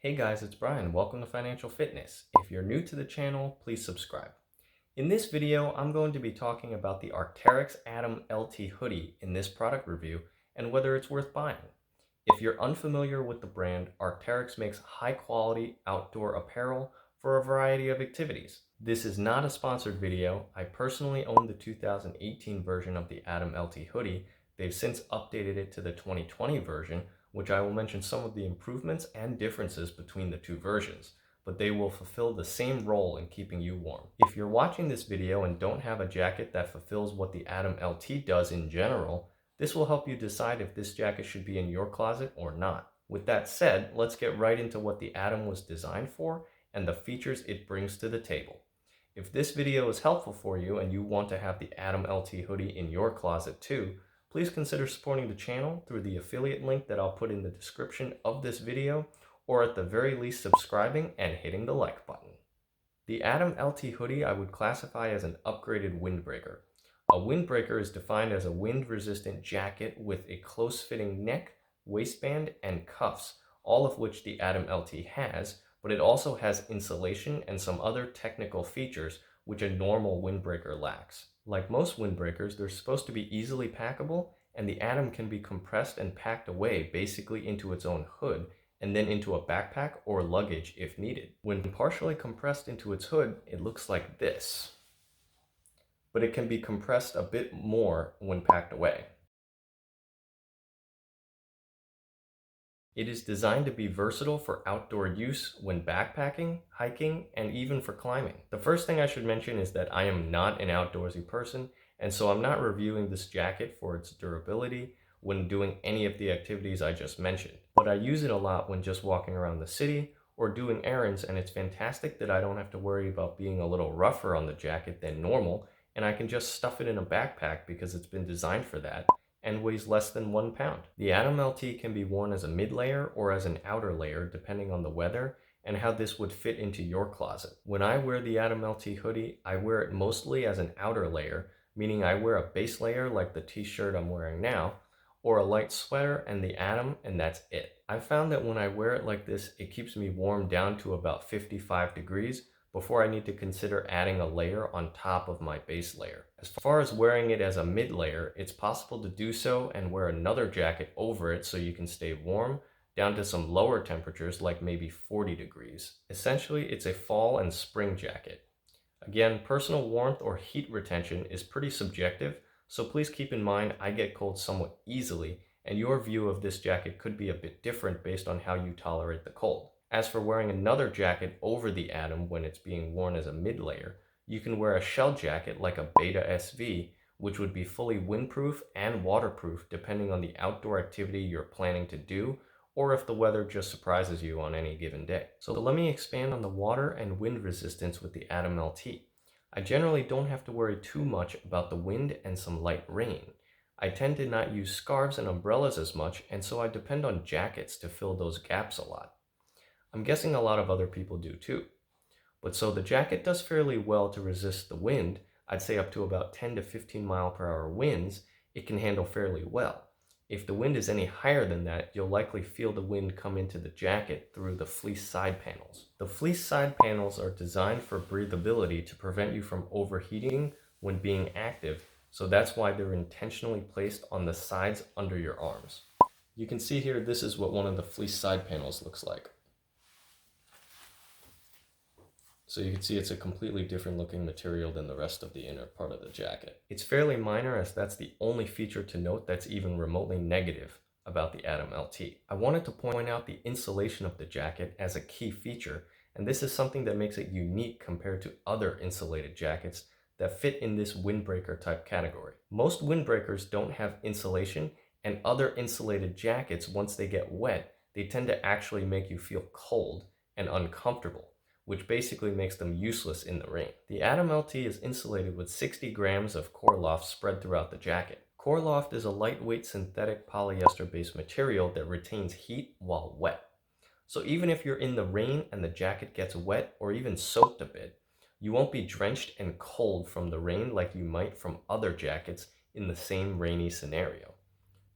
Hey guys, it's Brian. Welcome to Financial Fitness. If you're new to the channel, please subscribe. In this video, I'm going to be talking about the Arcteryx Atom LT Hoodie in this product review and whether it's worth buying. If you're unfamiliar with the brand, Arcteryx makes high-quality outdoor apparel for a variety of activities. This is not a sponsored video. I personally own the 2018 version of the Atom LT Hoodie. They've since updated it to the 2020 version, which I will mention some of the improvements and differences between the two versions, but they will fulfill the same role in keeping you warm. If you're watching this video and don't have a jacket that fulfills what the Atom LT does in general, this will help you decide if this jacket should be in your closet or not. With that said, let's get right into what the Atom was designed for and the features it brings to the table. If this video is helpful for you and you want to have the Atom LT Hoodie in your closet too, please consider supporting the channel through the affiliate link that I'll put in the description of this video, or at the very least subscribing and hitting the like button. The Atom LT Hoodie I would classify as an upgraded windbreaker. A windbreaker is defined as a wind-resistant jacket with a close-fitting neck, waistband, and cuffs, all of which the Atom LT has, but it also has insulation and some other technical features which a normal windbreaker lacks. Like most windbreakers, they're supposed to be easily packable, and the Atom can be compressed and packed away basically into its own hood and then into a backpack or luggage if needed. When partially compressed into its hood, it looks like this, but it can be compressed a bit more when packed away. It is designed to be versatile for outdoor use when backpacking, hiking, and even for climbing. The first thing I should mention is that I am not an outdoorsy person, and so I'm not reviewing this jacket for its durability when doing any of the activities I just mentioned. But I use it a lot when just walking around the city or doing errands, and it's fantastic that I don't have to worry about being a little rougher on the jacket than normal, and I can just stuff it in a backpack because it's been designed for that and weighs less than 1 pound. The Atom LT can be worn as a mid-layer or as an outer layer depending on the weather and how this would fit into your closet. When I wear the Atom LT hoodie, I wear it mostly as an outer layer, meaning I wear a base layer like the t-shirt I'm wearing now, or a light sweater and the Atom, and that's it. I found that when I wear it like this, it keeps me warm down to about 55 degrees before I need to consider adding a layer on top of my base layer. As far as wearing it as a mid layer, it's possible to do so and wear another jacket over it so you can stay warm down to some lower temperatures like maybe 40 degrees. Essentially, it's a fall and spring jacket. Again, personal warmth or heat retention is pretty subjective, so please keep in mind I get cold somewhat easily, and your view of this jacket could be a bit different based on how you tolerate the cold. As for wearing another jacket over the Atom when it's being worn as a mid-layer, you can wear a shell jacket like a Beta SV, which would be fully windproof and waterproof depending on the outdoor activity you're planning to do, or if the weather just surprises you on any given day. So let me expand on the water and wind resistance with the Atom LT. I generally don't have to worry too much about the wind and some light rain. I tend to not use scarves and umbrellas as much, and so I depend on jackets to fill those gaps a lot. I'm guessing a lot of other people do too. But so the jacket does fairly well to resist the wind. I'd say up to about 10 to 15 mile per hour winds, it can handle fairly well. If the wind is any higher than that, you'll likely feel the wind come into the jacket through the fleece side panels. The fleece side panels are designed for breathability to prevent you from overheating when being active, so that's why they're intentionally placed on the sides under your arms. You can see here, this is what one of the fleece side panels looks like. So you can see it's a completely different looking material than the rest of the inner part of the jacket. It's fairly minor, as that's the only feature to note that's even remotely negative about the Atom LT. I wanted to point out the insulation of the jacket as a key feature, and this is something that makes it unique compared to other insulated jackets that fit in this windbreaker type category. Most windbreakers don't have insulation, and other insulated jackets, once they get wet, they tend to actually make you feel cold and uncomfortable, which basically makes them useless in the rain. The Atom LT is insulated with 60 grams of Coreloft spread throughout the jacket. Coreloft is a lightweight synthetic polyester-based material that retains heat while wet. So even if you're in the rain and the jacket gets wet or even soaked a bit, you won't be drenched and cold from the rain like you might from other jackets in the same rainy scenario.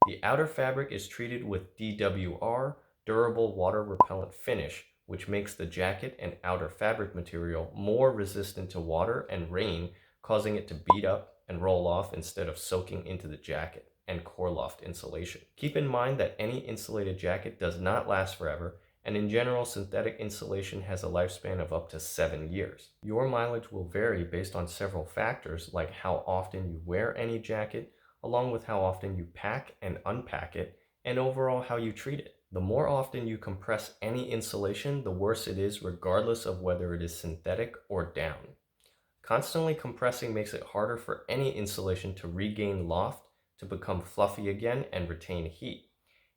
The outer fabric is treated with DWR Durable Water Repellent finish, which makes the jacket and outer fabric material more resistant to water and rain, causing it to bead up and roll off instead of soaking into the jacket, and Coreloft insulation. Keep in mind that any insulated jacket does not last forever, and in general, synthetic insulation has a lifespan of up to 7 years. Your mileage will vary based on several factors like how often you wear any jacket, along with how often you pack and unpack it, and overall how you treat it. The more often you compress any insulation, the worse it is regardless of whether it is synthetic or down. Constantly compressing makes it harder for any insulation to regain loft, to become fluffy again, and retain heat.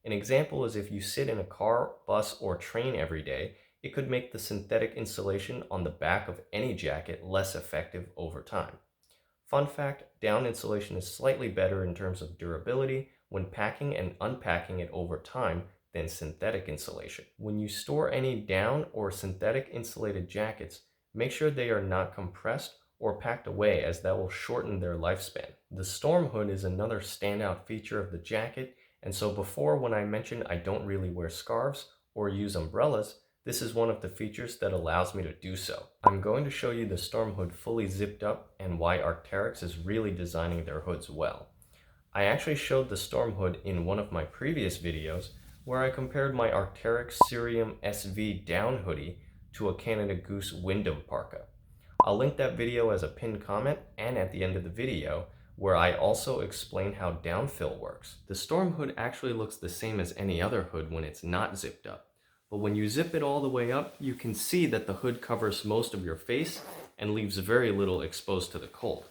An example is if you sit in a car, bus, or train every day, it could make the synthetic insulation on the back of any jacket less effective over time. Fun fact, down insulation is slightly better in terms of durability when packing and unpacking it over time than synthetic insulation. When you store any down or synthetic insulated jackets, make sure they are not compressed or packed away, as that will shorten their lifespan. The storm hood is another standout feature of the jacket, and so before, when I mentioned I don't really wear scarves or use umbrellas, this is one of the features that allows me to do so. I'm going to show you the storm hood fully zipped up and why Arcteryx is really designing their hoods well. I actually showed the storm hood in one of my previous videos where I compared my Arcteryx Cerium SV down hoodie to a Canada Goose Wyndham parka. I'll link that video as a pinned comment and at the end of the video, where I also explain how downfill works. The storm hood actually looks the same as any other hood when it's not zipped up, but when you zip it all the way up, you can see that the hood covers most of your face and leaves very little exposed to the cold.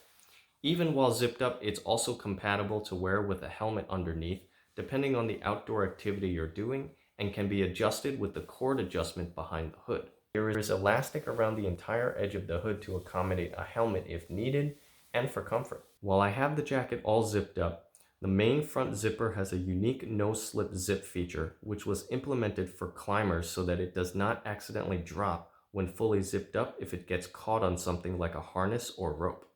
Even while zipped up, it's also compatible to wear with a helmet underneath, depending on the outdoor activity you're doing, and can be adjusted with the cord adjustment behind the hood. There is elastic around the entire edge of the hood to accommodate a helmet if needed, and for comfort. While I have the jacket all zipped up, the main front zipper has a unique no-slip zip feature, which was implemented for climbers so that it does not accidentally drop when fully zipped up if it gets caught on something like a harness or rope.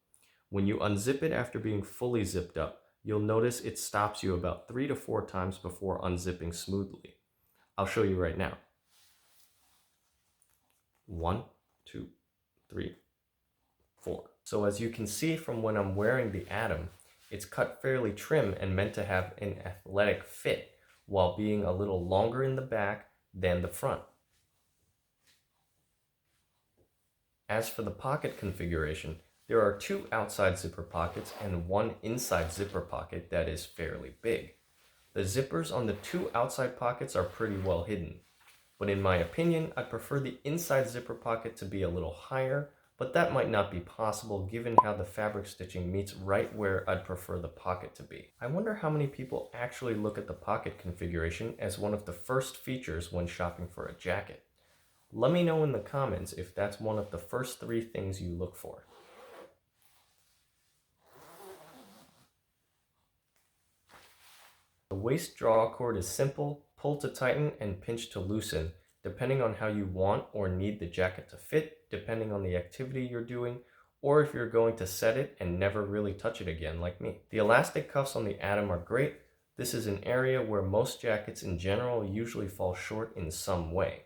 When you unzip it after being fully zipped up, you'll notice it stops you about 3 to 4 times before unzipping smoothly. I'll show you right now. 1, 2, 3, 4. So as you can see from when I'm wearing the Atom, it's cut fairly trim and meant to have an athletic fit while being a little longer in the back than the front. As for the pocket configuration, there are 2 outside zipper pockets and 1 inside zipper pocket that is fairly big. The zippers on the 2 outside pockets are pretty well hidden, but in my opinion, I prefer the inside zipper pocket to be a little higher, but that might not be possible given how the fabric stitching meets right where I'd prefer the pocket to be. I wonder how many people actually look at the pocket configuration as one of the first features when shopping for a jacket. Let me know in the comments if that's one of the first 3 things you look for. The waist draw cord is simple, pull to tighten and pinch to loosen, depending on how you want or need the jacket to fit, depending on the activity you're doing, or if you're going to set it and never really touch it again like me. The elastic cuffs on the Atom are great. This is an area where most jackets in general usually fall short in some way.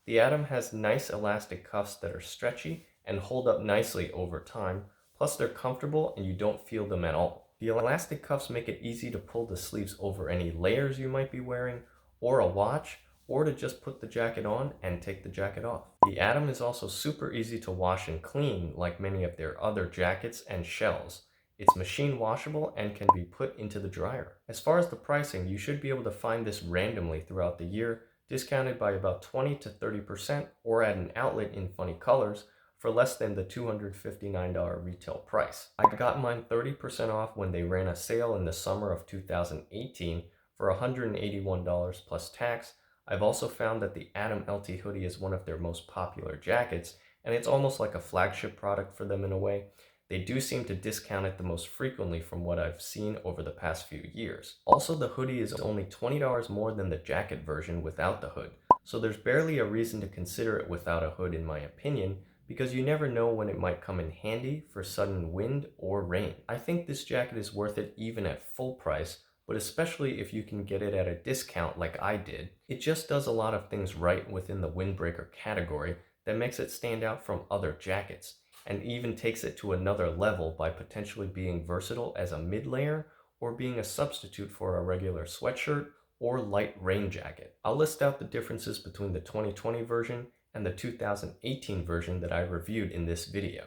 The Atom has nice elastic cuffs that are stretchy and hold up nicely over time, plus they're comfortable and you don't feel them at all. The elastic cuffs make it easy to pull the sleeves over any layers you might be wearing, or a watch, or to just put the jacket on and take the jacket off. The Atom is also super easy to wash and clean like many of their other jackets and shells. It's machine washable and can be put into the dryer. As far as the pricing, you should be able to find this randomly throughout the year, discounted by about 20 to 30% or at an outlet in funny colors for less than the $259 retail price. I got mine 30% off when they ran a sale in the summer of 2018 for $181 plus tax. I've also found that the Atom LT Hoodie is one of their most popular jackets, and it's almost like a flagship product for them in a way. They do seem to discount it the most frequently from what I've seen over the past few years. Also, the hoodie is only $20 more than the jacket version without the hood, so there's barely a reason to consider it without a hood in my opinion, because you never know when it might come in handy for sudden wind or rain. I think this jacket is worth it even at full price, but especially if you can get it at a discount like I did. It just does a lot of things right within the windbreaker category that makes it stand out from other jackets, and even takes it to another level by potentially being versatile as a mid-layer or being a substitute for a regular sweatshirt or light rain jacket. I'll list out the differences between the 2020 version and the 2018 version that I reviewed in this video.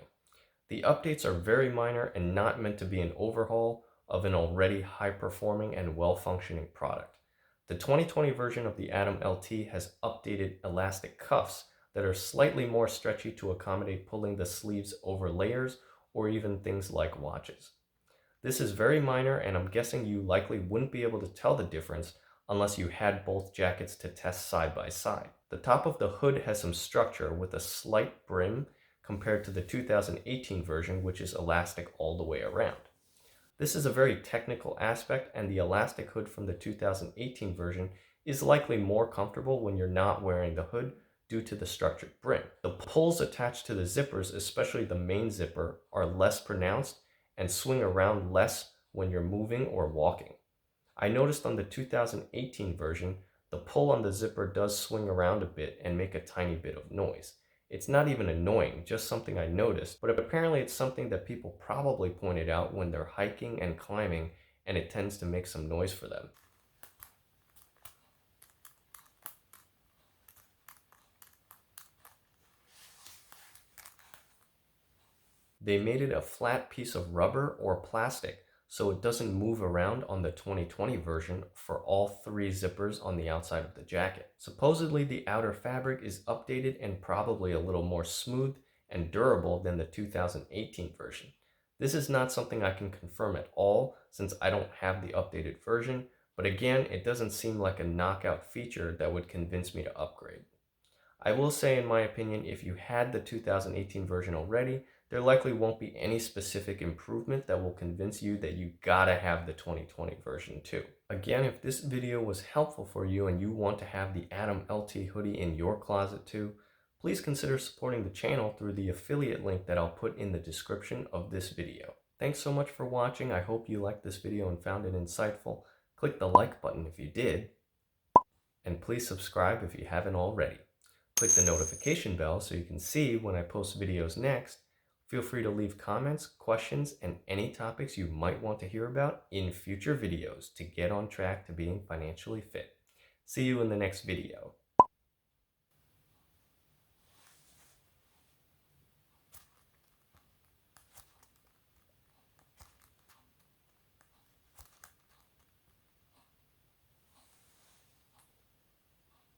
The updates are very minor and not meant to be an overhaul of an already high-performing and well-functioning product. The 2020 version of the Atom LT has updated elastic cuffs that are slightly more stretchy to accommodate pulling the sleeves over layers or even things like watches. This is very minor, and I'm guessing you likely wouldn't be able to tell the difference unless you had both jackets to test side by side. The top of the hood has some structure with a slight brim compared to the 2018 version, which is elastic all the way around. This is a very technical aspect, and the elastic hood from the 2018 version is likely more comfortable when you're not wearing the hood due to the structured brim. The pulls attached to the zippers, especially the main zipper, are less pronounced and swing around less when you're moving or walking. I noticed on the 2018 version, the pull on the zipper does swing around a bit and make a tiny bit of noise. It's not even annoying, just something I noticed, but apparently it's something that people probably pointed out when they're hiking and climbing, and it tends to make some noise for them. They made it a flat piece of rubber or plastic so it doesn't move around on the 2020 version for all three zippers on the outside of the jacket. Supposedly the outer fabric is updated and probably a little more smooth and durable than the 2018 version. This is not something I can confirm at all since I don't have the updated version, but again, it doesn't seem like a knockout feature that would convince me to upgrade. I will say, in my opinion, if you had the 2018 version already, there likely won't be any specific improvement that will convince you that you gotta have the 2020 version too. Again, if this video was helpful for you and you want to have the Atom LT hoodie in your closet too, please consider supporting the channel through the affiliate link that I'll put in the description of this video. Thanks so much for watching. I hope you liked this video and found it insightful. Click the like button if you did, and please subscribe if you haven't already. Click the notification bell so you can see when I post videos next. Feel free to leave comments, questions, and any topics you might want to hear about in future videos to get on track to being financially fit. See you in the next video.